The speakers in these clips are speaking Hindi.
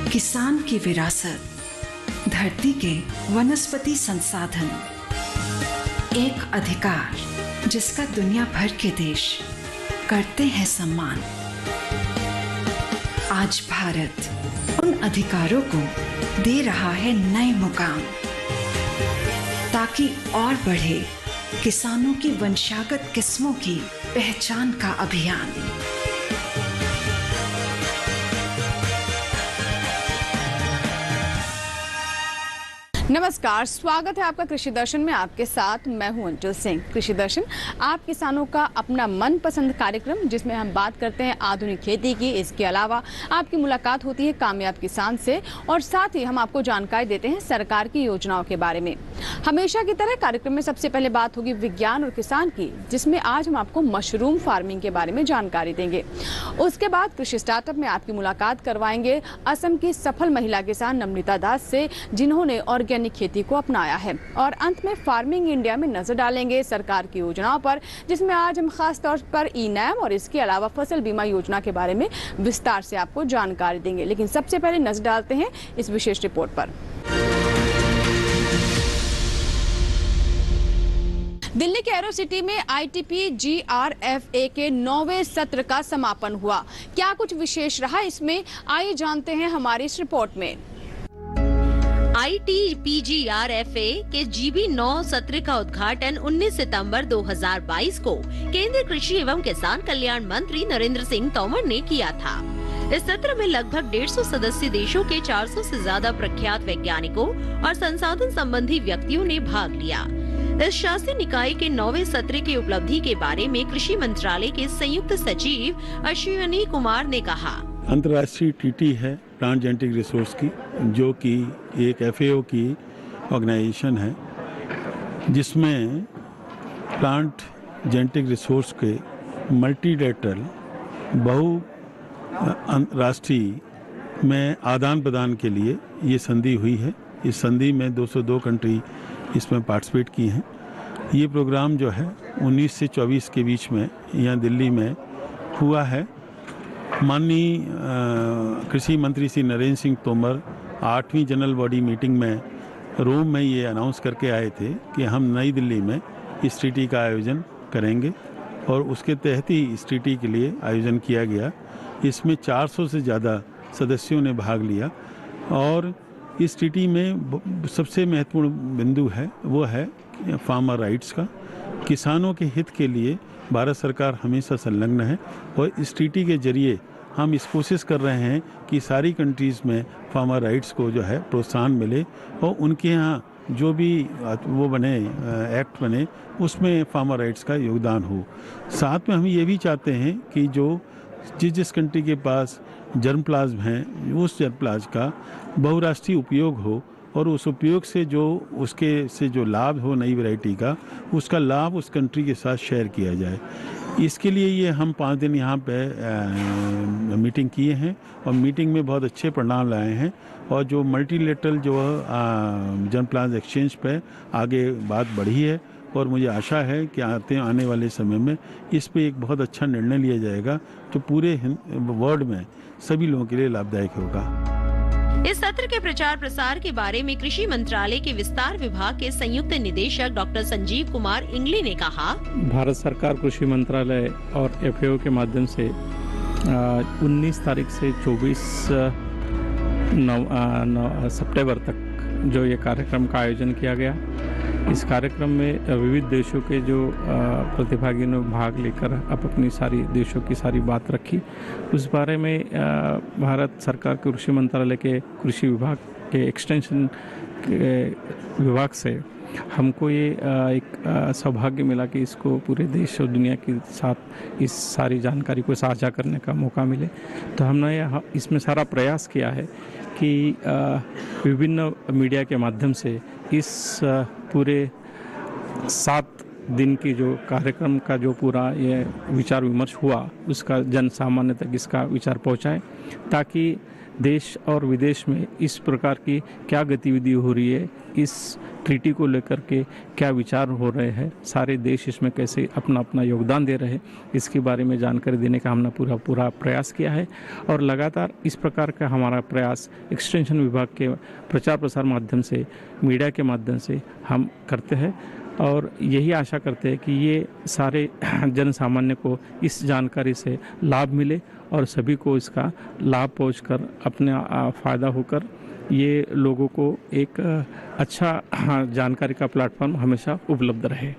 किसान की विरासत, धरती के वनस्पति संसाधन, एक अधिकार जिसका दुनिया भर के देश करते हैं सम्मान। आज भारत उन अधिकारों को दे रहा है नए मुकाम, ताकि और बढ़े किसानों की वंशागत किस्मों की पहचान का अभियान। नमस्कार, स्वागत है आपका कृषि दर्शन में। आपके साथ मैं हूं अंजुल सिंह। कृषि दर्शन आप किसानों का अपना मनपसंद कार्यक्रम, जिसमें हम बात करते हैं आधुनिक खेती की। इसके अलावा आपकी मुलाकात होती है कामयाब किसान से और साथ ही हम आपको जानकारी देते हैं सरकार की योजनाओं के बारे में। हमेशा की तरह कार्यक्रम में सबसे पहले बात होगी विज्ञान और किसान की, जिसमें आज हम आपको मशरूम फार्मिंग के बारे में जानकारी देंगे। उसके बाद कृषि स्टार्टअप में आपकी मुलाकात करवाएंगे असम की सफल महिला किसान नम्रता दास से, जिन्होंने ऑर्गेनिक खेती को अपनाया है। और अंत में फार्मिंग इंडिया में नजर डालेंगे सरकार की योजनाओं पर, जिसमें आज हम खास तौर पर ई-नैम और इसके अलावा फसल बीमा योजना के बारे में विस्तार से आपको जानकारी देंगे। लेकिन सबसे पहले नजर डालते हैं इस विशेष रिपोर्ट पर। दिल्ली के एरो सिटी में ITP GRFA के 9वें सत्र का समापन हुआ। क्या कुछ विशेष रहा इसमें, आइए जानते हैं हमारी इस रिपोर्ट में। ITPGRFA के GB 9 सत्र का उद्घाटन 19 सितंबर 2022 को केंद्रीय कृषि एवं किसान कल्याण मंत्री नरेंद्र सिंह तोमर ने किया था। इस सत्र में लगभग 150 सदस्य देशों के 400 से ज्यादा प्रख्यात वैज्ञानिकों और संसाधन संबंधी व्यक्तियों ने भाग लिया। इस शासी निकाय के 9वें सत्र की उपलब्धि के बारे में कृषि मंत्रालय के संयुक्त सचिव अश्विनी कुमार ने कहा। अंतर्राष्ट्रीय TT है प्लांट जेनेटिक रिसोर्स की, जो कि एक FAO की ऑर्गेनाइजेशन है, जिसमें प्लांट जेनेटिक रिसोर्स के मल्टीलेटरल बहु राष्ट्रीय में आदान प्रदान के लिए ये संधि हुई है। इस संधि में 202 कंट्री इसमें पार्टिसिपेट की हैं। ये प्रोग्राम जो है 19 से 24 के बीच में यहाँ दिल्ली में हुआ है। माननीय कृषि मंत्री श्री नरेंद्र सिंह तोमर 8वीं जनरल बॉडी मीटिंग में रोम में ये अनाउंस करके आए थे कि हम नई दिल्ली में इस ट्रीटी का आयोजन करेंगे, और उसके तहत ही इस ट्रीटी के लिए आयोजन किया गया। इसमें 400 से ज़्यादा सदस्यों ने भाग लिया, और इस ट्रीटी में सबसे महत्वपूर्ण बिंदु है वो है फार्मर राइट्स का। किसानों के हित के लिए भारत सरकार हमेशा संलग्न है, और इस ट्रीटी के जरिए हम इस कोशिश कर रहे हैं कि सारी कंट्रीज़ में फार्मर राइट्स को जो है प्रोत्साहन मिले, और उनके यहाँ जो भी वो बने एक्ट बने उसमें फार्मर राइट्स का योगदान हो। साथ में हम ये भी चाहते हैं कि जो जिस कंट्री के पास जर्म प्लाज्म हैं, उस जर्म प्लाज्म का बहुराष्ट्रीय उपयोग हो, और उस उपयोग से जो लाभ हो नई वैरायटी का, उसका लाभ उस कंट्री के साथ शेयर किया जाए। इसके लिए ये हम 5 दिन यहाँ पे मीटिंग किए हैं, और मीटिंग में बहुत अच्छे परिणाम लाए हैं, और जो मल्टीलेटरल जो जर्म प्लाज्म एक्सचेंज पे आगे बात बढ़ी है, और मुझे आशा है कि आने वाले समय में इस पे एक बहुत अच्छा निर्णय लिया जाएगा, जो पूरे वर्ल्ड में सभी लोगों के लिए लाभदायक होगा। इस सत्र के प्रचार प्रसार के बारे में कृषि मंत्रालय के विस्तार विभाग के संयुक्त निदेशक डॉक्टर संजीव कुमार इंगले ने कहा। भारत सरकार कृषि मंत्रालय और FAO के माध्यम से 19 तारीख से 24 सितंबर तक जो ये कार्यक्रम का आयोजन किया गया। इस कार्यक्रम में विविध देशों के जो प्रतिभागियों ने भाग लेकर अपनी सारी देशों की सारी बात रखी। उस बारे में भारत सरकार के कृषि मंत्रालय के कृषि विभाग के एक्सटेंशन विभाग से हमको ये एक सौभाग्य मिला कि इसको पूरे देश और दुनिया के साथ इस सारी जानकारी को साझा करने का मौका मिले। तो हमने इसमें सारा प्रयास किया है कि विभिन्न मीडिया के माध्यम से इस पूरे 7 दिन की जो कार्यक्रम का जो पूरा ये विचार विमर्श हुआ, उसका जन सामान्य तक इसका विचार पहुंचाए, ताकि देश और विदेश में इस प्रकार की क्या गतिविधि हो रही है, इस ट्रीटी को लेकर के क्या विचार हो रहे हैं, सारे देश इसमें कैसे अपना अपना योगदान दे रहे हैं, इसके बारे में जानकारी देने का हमने पूरा प्रयास किया है। और लगातार इस प्रकार का हमारा प्रयास एक्सटेंशन विभाग के प्रचार प्रसार माध्यम से, मीडिया के माध्यम से हम करते हैं और यही आशा करते हैं कि ये सारे जन सामान्य को इस जानकारी से लाभ मिले और सभी को इसका लाभ पहुंचकर अपने फ़ायदा होकर ये लोगों को एक अच्छा जानकारी का प्लेटफॉर्म हमेशा उपलब्ध रहे।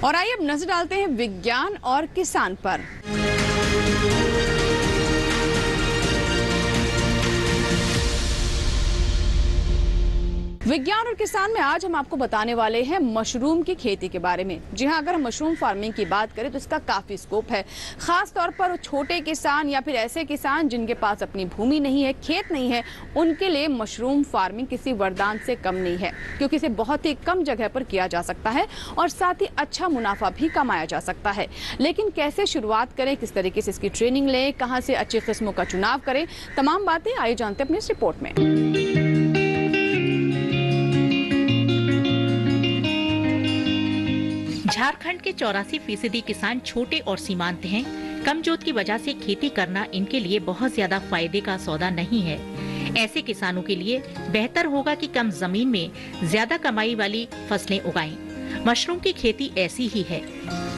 और आइए अब नजर डालते हैं विज्ञान और किसान पर। विज्ञान और किसान में आज हम आपको बताने वाले हैं मशरूम की खेती के बारे में। जी हाँ, अगर हम मशरूम फार्मिंग की बात करें तो इसका काफी स्कोप है, खास तौर पर छोटे किसान या फिर ऐसे किसान जिनके पास अपनी भूमि नहीं है, खेत नहीं है, उनके लिए मशरूम फार्मिंग किसी वरदान से कम नहीं है, क्योंकि इसे बहुत ही कम जगह पर किया जा सकता है और साथ ही अच्छा मुनाफा भी कमाया जा सकता है। लेकिन कैसे शुरुआत करें, किस तरीके से इसकी ट्रेनिंग लें, कहाँ से अच्छी किस्मों का चुनाव करें, तमाम बातें आइए जानते हैं अपनी इस रिपोर्ट में। झारखंड के 84% किसान छोटे और सीमांत हैं। कम जोत की वजह से खेती करना इनके लिए बहुत ज्यादा फायदे का सौदा नहीं है। ऐसे किसानों के लिए बेहतर होगा कि कम जमीन में ज्यादा कमाई वाली फसलें उगाएं। मशरूम की खेती ऐसी ही है।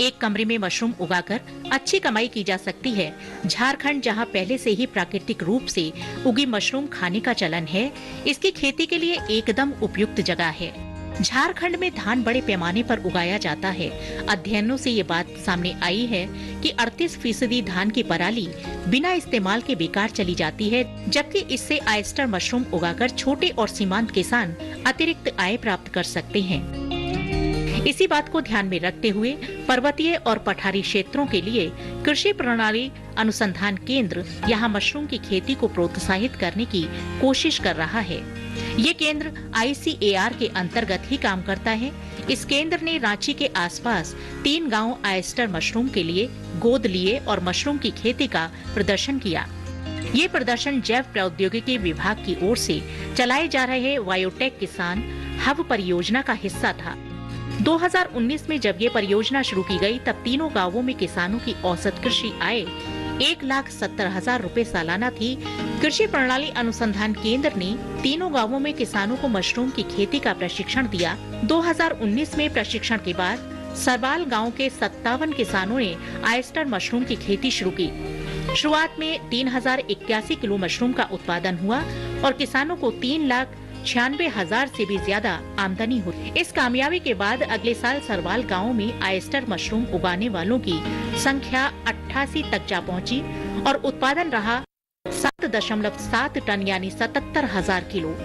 एक कमरे में मशरूम उगाकर अच्छी कमाई की जा सकती है। झारखंड जहां पहले से ही प्राकृतिक रूप से उगी मशरूम खाने का चलन है, इसकी खेती के लिए एकदम उपयुक्त जगह है। झारखंड में धान बड़े पैमाने पर उगाया जाता है। अध्ययनों से ये बात सामने आई है कि 38% धान की पराली बिना इस्तेमाल के बेकार चली जाती है, जबकि इससे ऑयस्टर मशरूम उगाकर छोटे और सीमांत किसान अतिरिक्त आय प्राप्त कर सकते हैं। इसी बात को ध्यान में रखते हुए पर्वतीय और पठारी क्षेत्रों के लिए कृषि प्रणाली अनुसंधान केंद्र यहाँ मशरूम की खेती को प्रोत्साहित करने की कोशिश कर रहा है। ये केंद्र ICAR के अंतर्गत ही काम करता है। इस केंद्र ने रांची के आसपास 3 गांव ऑयस्टर मशरूम के लिए गोद लिए और मशरूम की खेती का प्रदर्शन किया। ये प्रदर्शन जैव प्रौद्योगिकी विभाग की ओर से चलाए जा रहे बायोटेक किसान हब परियोजना का हिस्सा था। 2019 में जब ये परियोजना शुरू की गई, तब तीनों गांवों में किसानों की औसत कृषि आय 1,70,000 रुपए सालाना थी। कृषि प्रणाली अनुसंधान केंद्र ने तीनों गांवों में किसानों को मशरूम की खेती का प्रशिक्षण दिया। 2019 में प्रशिक्षण के बाद सरवाल गांव के 57 किसानों ने ऑयस्टर मशरूम की खेती शुरू की। शुरुआत में 3,081 किलो मशरूम का उत्पादन हुआ और किसानों को 3,96,000 से भी ज्यादा आमदनी हुई। इस कामयाबी के बाद अगले साल सरवाल गांव में ऑयस्टर मशरूम उगाने वालों की संख्या 88 तक जा पहुंची और उत्पादन रहा 7.7 टन यानी 77,000 किलो।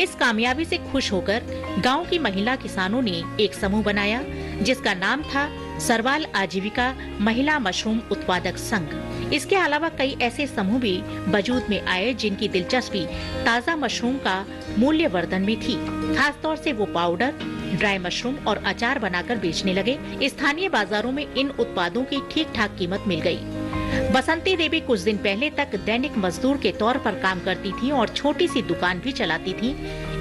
इस कामयाबी से खुश होकर गांव की महिला किसानों ने एक समूह बनाया, जिसका नाम था सरवाल आजीविका महिला मशरूम उत्पादक संघ। इसके अलावा कई ऐसे समूह भी वजूद में आए जिनकी दिलचस्पी ताज़ा मशरूम का मूल्यवर्धन में थी। खास तौर से वो पाउडर, ड्राई मशरूम और अचार बनाकर बेचने लगे। स्थानीय बाजारों में इन उत्पादों की ठीक ठाक कीमत मिल गई। बसंती देवी कुछ दिन पहले तक दैनिक मजदूर के तौर पर काम करती थी और छोटी सी दुकान भी चलाती थी।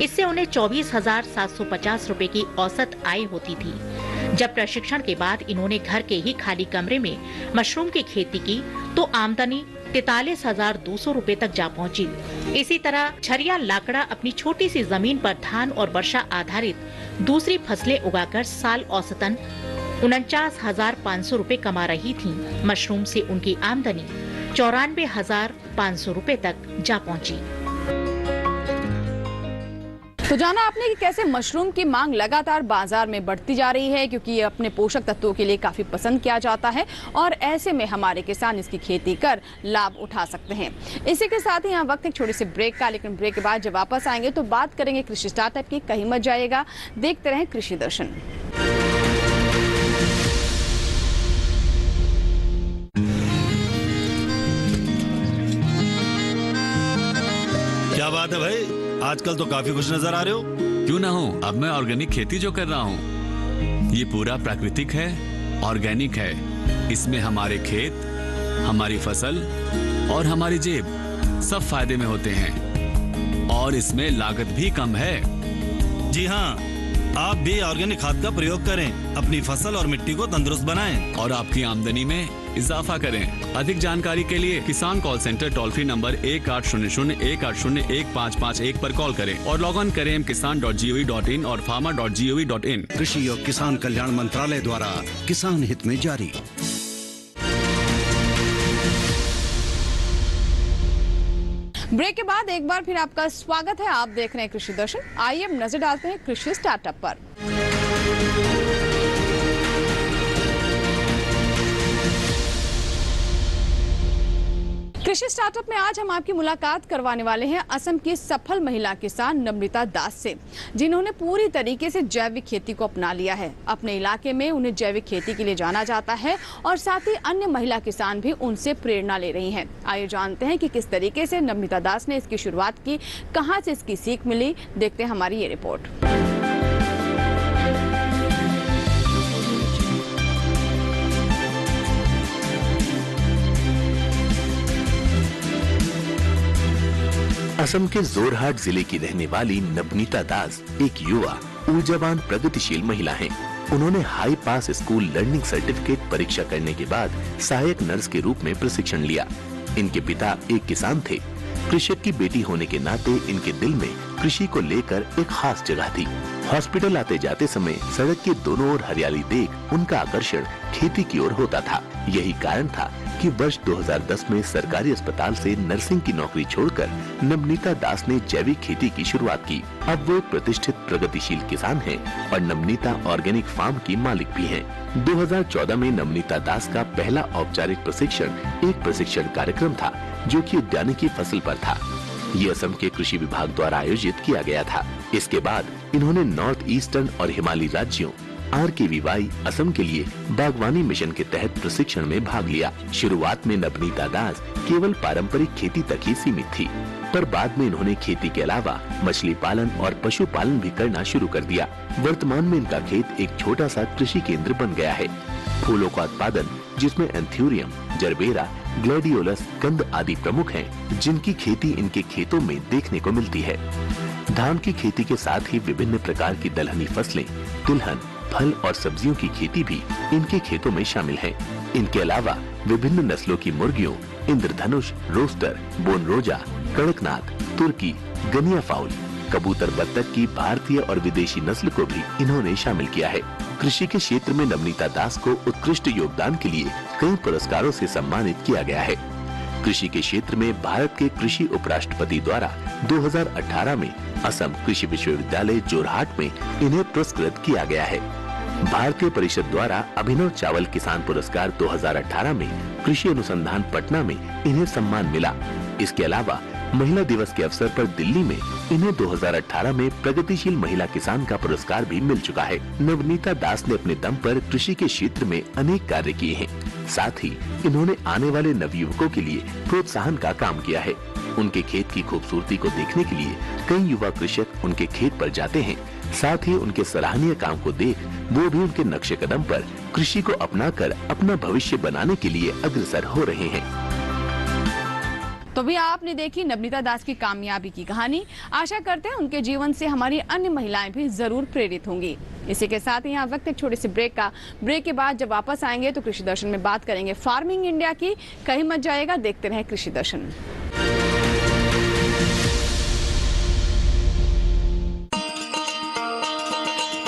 इससे उन्हें 24,750 रुपए की औसत आय होती थी। जब प्रशिक्षण के बाद इन्होंने घर के ही खाली कमरे में मशरूम की खेती की तो आमदनी 43,200 रुपए तक जा पहुंची। इसी तरह छरिया लाकड़ा अपनी छोटी सी जमीन पर धान और वर्षा आधारित दूसरी फसलें उगाकर साल औसतन 49,500 रुपए कमा रही थी। मशरूम से उनकी आमदनी 94,500 रुपए तक जा पहुंची। तो जाना आपने कि कैसे मशरूम की मांग लगातार बाजार में बढ़ती जा रही है, क्योंकि ये अपने पोषक तत्वों के लिए काफी पसंद किया जाता है और ऐसे में हमारे किसान इसकी खेती कर लाभ उठा सकते हैं। इसी के साथ ही यहाँ वक्त एक छोटी सी ब्रेक का, लेकिन ब्रेक के बाद जब वापस आएंगे तो बात करेंगे कृषि स्टार्टअप की। कहीं मत जाइएगा, देखते रहें कृषि दर्शन। क्या बात है भाई, आजकल तो काफी खुश नजर आ रहे हो। क्यों ना हो, अब मैं ऑर्गेनिक खेती जो कर रहा हूँ ये पूरा प्राकृतिक है, ऑर्गेनिक है। इसमें हमारे खेत हमारी फसल और हमारी जेब सब फायदे में होते हैं और इसमें लागत भी कम है। जी हाँ, आप भी ऑर्गेनिक खाद का प्रयोग करें, अपनी फसल और मिट्टी को तंदुरुस्त बनाएं और आपकी आमदनी में इजाफा करें। अधिक जानकारी के लिए किसान call centre toll free number 1800-180-1551 पर कॉल करें और लॉग ऑन करें kisan.gov.in और farmer.gov.in। कृषि और किसान कल्याण मंत्रालय द्वारा किसान हित में जारी। ब्रेक के बाद एक बार फिर आपका स्वागत है। आप देख रहे हैं कृषि दर्शन। आइए अब नजर डालते हैं कृषि स्टार्टअप पर। कृषि स्टार्टअप में आज हम आपकी मुलाकात करवाने वाले हैं असम की सफल महिला किसान नम्रता दास से, जिन्होंने पूरी तरीके से जैविक खेती को अपना लिया है। अपने इलाके में उन्हें जैविक खेती के लिए जाना जाता है और साथ ही अन्य महिला किसान भी उनसे प्रेरणा ले रही हैं। आइए जानते हैं कि किस तरीके से नम्रता दास ने इसकी शुरुआत की, कहां से इसकी सीख मिली। देखते हैं हमारी ये रिपोर्ट। असम के जोरहाट जिले की रहने वाली नम्रता दास एक युवा ऊर्जावान प्रगतिशील महिला हैं। उन्होंने high pass school learning certificate परीक्षा करने के बाद सहायक नर्स के रूप में प्रशिक्षण लिया। इनके पिता एक किसान थे। कृषक की बेटी होने के नाते इनके दिल में कृषि को लेकर एक खास जगह थी। हॉस्पिटल आते जाते समय सड़क के दोनों ओर हरियाली देख उनका आकर्षण खेती की ओर होता था। यही कारण था कि वर्ष 2010 में सरकारी अस्पताल से नर्सिंग की नौकरी छोड़कर नम्रता दास ने जैविक खेती की शुरुआत की। अब वो एक प्रतिष्ठित प्रगतिशील किसान हैं और नम्रता ऑर्गेनिक फार्म की मालिक भी हैं। 2014 में नम्रता दास का पहला औपचारिक प्रशिक्षण एक प्रशिक्षण कार्यक्रम था जो कि उद्यानिकी फसल पर था। ये असम के कृषि विभाग द्वारा आयोजित किया गया था। इसके बाद इन्होंने नॉर्थ ईस्टर्न और हिमालयी राज्यों RKVY असम के लिए बागवानी मिशन के तहत प्रशिक्षण में भाग लिया। शुरुआत में नम्रता दास केवल पारंपरिक खेती तक ही सीमित थी, पर बाद में इन्होंने खेती के अलावा मछली पालन और पशुपालन भी करना शुरू कर दिया। वर्तमान में इनका खेत एक छोटा सा कृषि केंद्र बन गया है। फूलों का उत्पादन जिसमें एंथ्यूरियम, जरबेरा, ग्लैडियोलस, कंद आदि प्रमुख हैं, जिनकी खेती इनके खेतों में देखने को मिलती है। धान की खेती के साथ ही विभिन्न प्रकार की दलहनी फसलें, तिलहन, फल और सब्जियों की खेती भी इनके खेतों में शामिल है। इनके अलावा विभिन्न नस्लों की मुर्गियों, इंद्रधनुष, रोस्टर, बोनरोजा, कड़कनाथ, तुर्की, गनिया फाउल, कबूतर बत्तख की भारतीय और विदेशी नस्ल को भी इन्होंने शामिल किया है। कृषि के क्षेत्र में नम्रता दास को उत्कृष्ट योगदान के लिए कई पुरस्कारों से सम्मानित किया गया है। कृषि के क्षेत्र में भारत के कृषि उपराष्ट्रपति द्वारा 2018 में असम कृषि विश्वविद्यालय जोरहाट में इन्हें पुरस्कृत किया गया है। भारतीय परिषद द्वारा अभिनव चावल किसान पुरस्कार 2018 में कृषि अनुसंधान पटना में इन्हें सम्मान मिला। इसके अलावा महिला दिवस के अवसर पर दिल्ली में इन्हें 2018 में प्रगतिशील महिला किसान का पुरस्कार भी मिल चुका है। नम्रता दास ने अपने दम पर कृषि के क्षेत्र में अनेक कार्य किए हैं। साथ ही इन्होंने आने वाले नवयुवकों के लिए प्रोत्साहन का काम किया है। उनके खेत की खूबसूरती को देखने के लिए कई युवा कृषक उनके खेत पर जाते हैं। साथ ही उनके सराहनीय काम को देख वो भी उनके नक्शे कदम पर कृषि को अपनाकर अपना भविष्य बनाने के लिए अग्रसर हो रहे हैं। तो भी आपने देखी नम्रता दास की कामयाबी की कहानी। आशा करते हैं उनके जीवन से हमारी अन्य महिलाएं भी जरूर प्रेरित होंगी। इसी के साथ यहाँ वक्त एक छोटे से ब्रेक का। ब्रेक के बाद जब वापस आएंगे तो कृषि दर्शन में बात करेंगे फार्मिंग इंडिया की। कहीं मत जाएगा, देखते रहें कृषि दर्शन।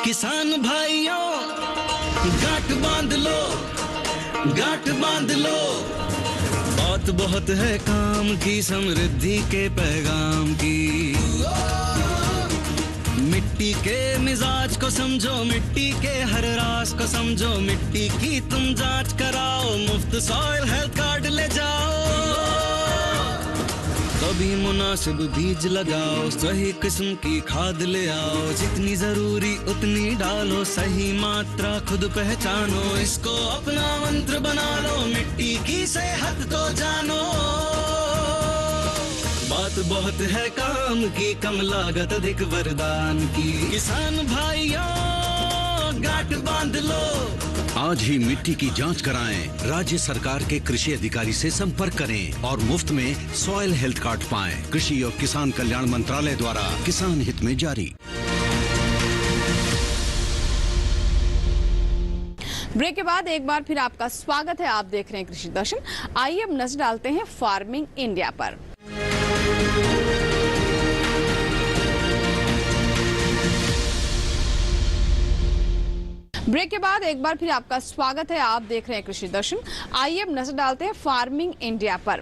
किसान भाइयों गांठ बांध लो, गांठ बांध लो। बात बहुत है काम की, समृद्धि के पैगाम की। मिट्टी के मिजाज को समझो, मिट्टी के हर राज को समझो। मिट्टी की तुम जांच कराओ, मुफ्त सॉइल हेल्थ कार्ड ले जाओ। कभी मुनासिब बीज लगाओ, सही किस्म की खाद ले आओ। जितनी जरूरी उतनी डालो, सही मात्रा खुद पहचानो। इसको अपना मंत्र बना लो, मिट्टी की सेहत को जानो। बात बहुत है काम की, कम लागत अधिक वरदान की। किसान भाइयों गांठ बांध लो, आज ही मिट्टी की जांच कराएं। राज्य सरकार के कृषि अधिकारी से संपर्क करें और मुफ्त में सॉइल हेल्थ कार्ड पाएं। कृषि और किसान कल्याण मंत्रालय द्वारा किसान हित में जारी। ब्रेक के बाद एक बार फिर आपका स्वागत है। आप देख रहे हैं कृषि दर्शन। आइए अब नजर डालते हैं फार्मिंग इंडिया पर। ब्रेक के बाद एक बार फिर आपका स्वागत है। आप देख रहे हैं कृषि दर्शन। आइए अब नजर डालते हैं फार्मिंग इंडिया पर।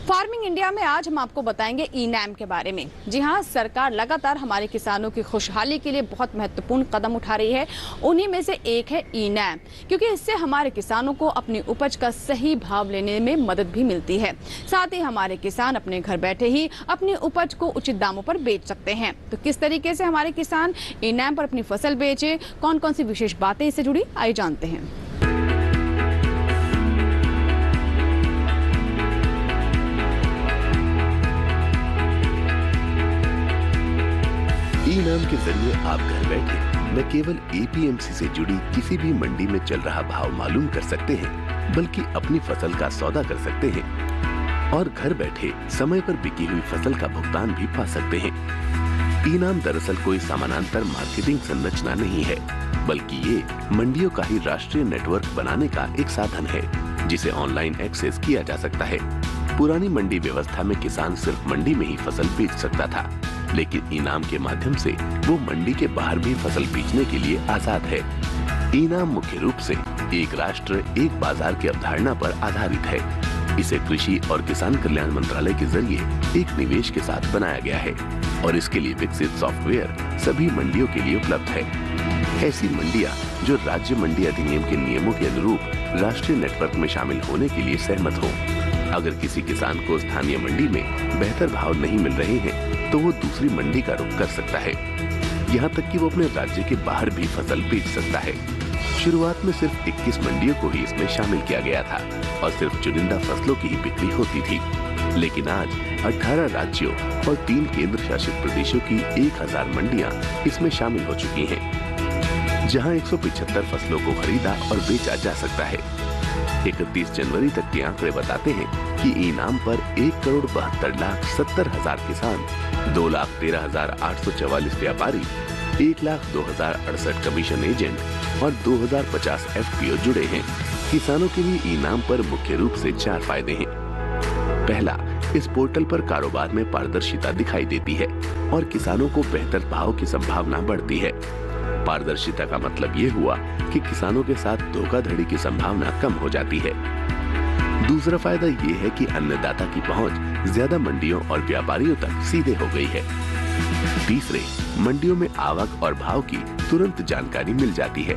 फार्मिंग इंडिया में आज हम आपको बताएंगे ई-नैम के बारे में। जी हां, सरकार लगातार हमारे किसानों की खुशहाली के लिए बहुत महत्वपूर्ण कदम उठा रही है। उन्हीं में से एक है ई-नैम, क्योंकि इससे हमारे किसानों को अपनी उपज का सही भाव लेने में मदद भी मिलती है। साथ ही हमारे किसान अपने घर बैठे ही अपनी उपज को उचित दामों पर बेच सकते हैं। तो किस तरीके से हमारे किसान ई-नैम पर अपनी फसल बेचे, कौन कौन सी विशेष बातें इससे जुड़ी, आइए जानते हैं। ई-नैम के जरिए आप घर बैठे न केवल एपीएमसी से जुड़ी किसी भी मंडी में चल रहा भाव मालूम कर सकते हैं, बल्कि अपनी फसल का सौदा कर सकते हैं और घर बैठे समय पर बिकी हुई फसल का भुगतान भी पा सकते हैं। ई-नैम दरअसल कोई समानांतर मार्केटिंग संरचना नहीं है, बल्कि ये मंडियों का ही राष्ट्रीय नेटवर्क बनाने का एक साधन है, जिसे ऑनलाइन एक्सेस किया जा सकता है। पुरानी मंडी व्यवस्था में किसान सिर्फ मंडी में ही फसल बेच सकता था, लेकिन ई-नैम के माध्यम से वो मंडी के बाहर भी फसल बेचने के लिए आजाद है। ई-नैम मुख्य रूप से एक राष्ट्र एक बाजार की अवधारणा पर आधारित है। इसे कृषि और किसान कल्याण मंत्रालय के जरिए एक निवेश के साथ बनाया गया है और इसके लिए विकसित सॉफ्टवेयर सभी मंडियों के लिए उपलब्ध है। ऐसी मंडियां जो राज्य मंडी अधिनियम के नियमों के अनुरूप राष्ट्रीय नेटवर्क में शामिल होने के लिए सहमत हो। अगर किसी किसान को स्थानीय मंडी में बेहतर भाव नहीं मिल रहे हैं, तो वो दूसरी मंडी का रुख कर सकता है। यहाँ तक कि वो अपने राज्य के बाहर भी फसल बेच सकता है। शुरुआत में सिर्फ 21 मंडियों को ही इसमें शामिल किया गया था और सिर्फ चुनिंदा फसलों की ही बिक्री होती थी, लेकिन आज 18 राज्यों और 3 केंद्र शासित प्रदेशों की 1000 मंडियां इसमें शामिल हो चुकी हैं, जहां 175 फसलों को खरीदा और बेचा जा सकता है। 31 जनवरी तक के आंकड़े बताते हैं कि ई-नैम पर 1,72,70,000 किसान, 2,13,844 व्यापारी, 1,02,068 कमीशन एजेंट और 2,050 FPO जुड़े हैं। किसानों के लिए ई-नैम पर मुख्य रूप से 4 फायदे हैं। पहला, इस पोर्टल पर कारोबार में पारदर्शिता दिखाई देती है और किसानों को बेहतर भाव की संभावना बढ़ती है। पारदर्शिता का मतलब ये हुआ कि किसानों के साथ धोखाधड़ी की संभावना कम हो जाती है। दूसरा फायदा ये है कि अन्नदाता की पहुंच ज्यादा मंडियों और व्यापारियों तक सीधे हो गई है। तीसरे, मंडियों में आवक और भाव की तुरंत जानकारी मिल जाती है।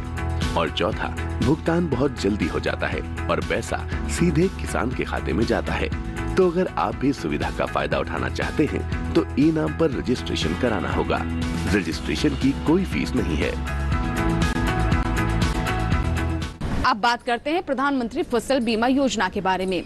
और चौथा, भुगतान बहुत जल्दी हो जाता है और पैसा सीधे किसान के खाते में जाता है। तो अगर आप भी सुविधा का फायदा उठाना चाहते हैं तो ई-नैम पर रजिस्ट्रेशन कराना होगा। रजिस्ट्रेशन की कोई फीस नहीं है। अब बात करते हैं प्रधानमंत्री फसल बीमा योजना के बारे में।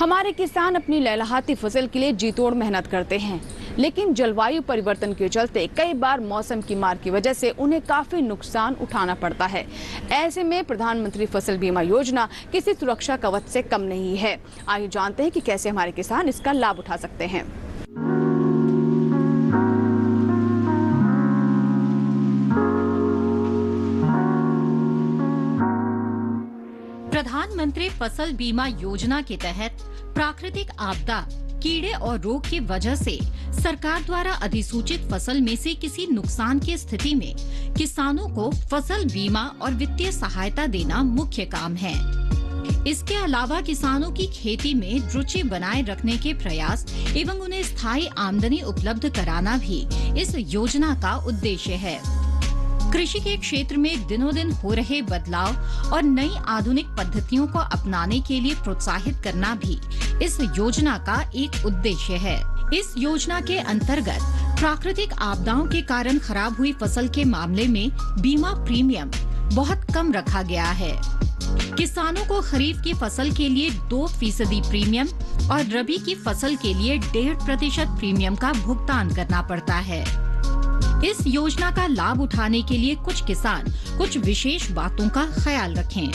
हमारे किसान अपनी लहलहाती फसल के लिए जी तोड़ मेहनत करते हैं, लेकिन जलवायु परिवर्तन के चलते कई बार मौसम की मार की वजह से उन्हें काफी नुकसान उठाना पड़ता है। ऐसे में प्रधानमंत्री फसल बीमा योजना किसी सुरक्षा कवच से कम नहीं है। आइए जानते हैं कि कैसे हमारे किसान इसका लाभ उठा सकते हैं। प्रधानमंत्री फसल बीमा योजना के तहत प्राकृतिक आपदा, कीड़े और रोग की वजह से सरकार द्वारा अधिसूचित फसल में से किसी नुकसान की स्थिति में किसानों को फसल बीमा और वित्तीय सहायता देना मुख्य काम है। इसके अलावा किसानों की खेती में रुचि बनाए रखने के प्रयास एवं उन्हें स्थायी आमदनी उपलब्ध कराना भी इस योजना का उद्देश्य है। कृषि के क्षेत्र में दिनों दिन हो रहे बदलाव और नई आधुनिक पद्धतियों को अपनाने के लिए प्रोत्साहित करना भी इस योजना का एक उद्देश्य है। इस योजना के अंतर्गत प्राकृतिक आपदाओं के कारण खराब हुई फसल के मामले में बीमा प्रीमियम बहुत कम रखा गया है। किसानों को खरीफ की फसल के लिए 2% प्रीमियम और रबी की फसल के लिए 1.5% प्रीमियम का भुगतान करना पड़ता है। इस योजना का लाभ उठाने के लिए कुछ किसान कुछ विशेष बातों का ख्याल रखें।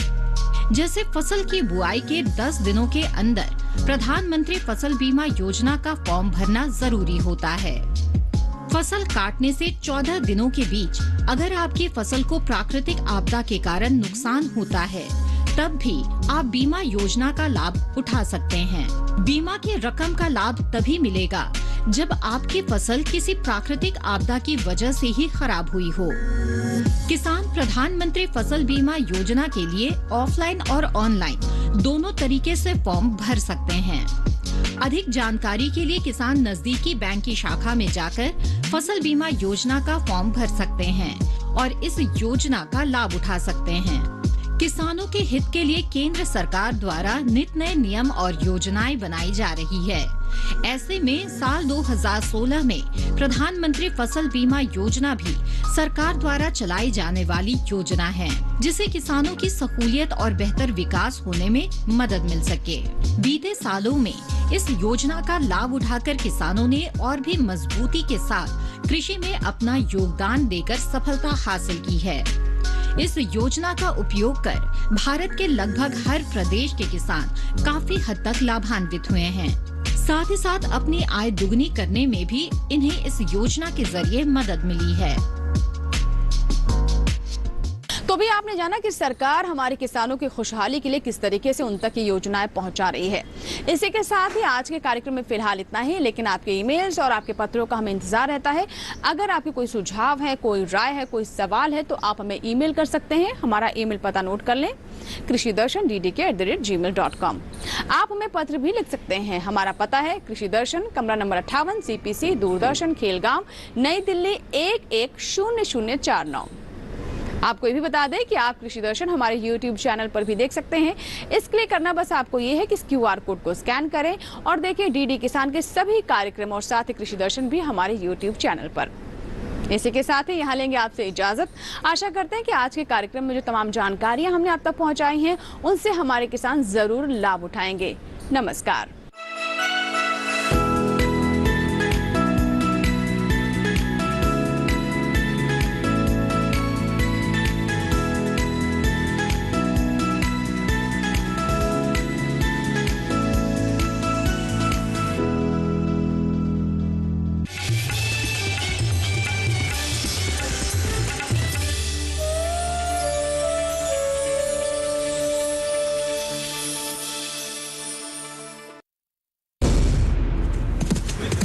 जैसे फसल की बुआई के 10 दिनों के अंदर प्रधानमंत्री फसल बीमा योजना का फॉर्म भरना जरूरी होता है। फसल काटने से 14 दिनों के बीच अगर आपकी फसल को प्राकृतिक आपदा के कारण नुकसान होता है, तब भी आप बीमा योजना का लाभ उठा सकते हैं। बीमा की रकम का लाभ तभी मिलेगा जब आपकी फसल किसी प्राकृतिक आपदा की वजह से ही खराब हुई हो। किसान प्रधानमंत्री फसल बीमा योजना के लिए ऑफलाइन और ऑनलाइन दोनों तरीके से फॉर्म भर सकते हैं। अधिक जानकारी के लिए किसान नजदीकी बैंक की शाखा में जाकर फसल बीमा योजना का फॉर्म भर सकते हैं और इस योजना का लाभ उठा सकते हैं। किसानों के हित के लिए केंद्र सरकार द्वारा नित नए नियम और योजनाएं बनाई जा रही है। ऐसे में साल 2016 में प्रधानमंत्री फसल बीमा योजना भी सरकार द्वारा चलाई जाने वाली योजना है, जिससे किसानों की सहूलियत और बेहतर विकास होने में मदद मिल सके। बीते सालों में इस योजना का लाभ उठाकर किसानों ने और भी मजबूती के साथ कृषि में अपना योगदान देकर सफलता हासिल की है। इस योजना का उपयोग कर भारत के लगभग हर प्रदेश के किसान काफी हद तक लाभान्वित हुए हैं। साथ ही साथ अपनी आय दुगनी करने में भी इन्हें इस योजना के जरिए मदद मिली है। तो भी आपने जाना कि सरकार हमारे किसानों की खुशहाली के लिए किस तरीके से उन तक ये योजनाएं पहुंचा रही है। इसी के साथ ही आज के कार्यक्रम में फिलहाल इतना ही, लेकिन आपके ईमेल्स और आपके पत्रों का हमें इंतजार रहता है। अगर आपके कोई सुझाव है, कोई राय है, कोई सवाल है, तो आप हमें ईमेल कर सकते हैं। हमारा ईमेल पता नोट कर लें, krishidarshan@gmail.com। आप हमें पत्र भी लिख सकते हैं। हमारा पता है कृषि दर्शन, कमरा नंबर 58, CPC, दूरदर्शन, खेलगांव, नई दिल्ली 110049। आपको ये भी बता दें कि आप कृषि दर्शन हमारे YouTube चैनल पर भी देख सकते हैं। इसके लिए करना बस आपको ये है कि इस QR कोड को स्कैन करें और देखें DD किसान के सभी कार्यक्रम और साथ ही कृषि दर्शन भी हमारे YouTube चैनल पर। इसी के साथ ही यहाँ लेंगे आपसे इजाजत। आशा करते हैं कि आज के कार्यक्रम में जो तमाम जानकारियां हमने आप तक पहुंचाई हैं, उनसे हमारे किसान जरूर लाभ उठाएंगे। नमस्कार।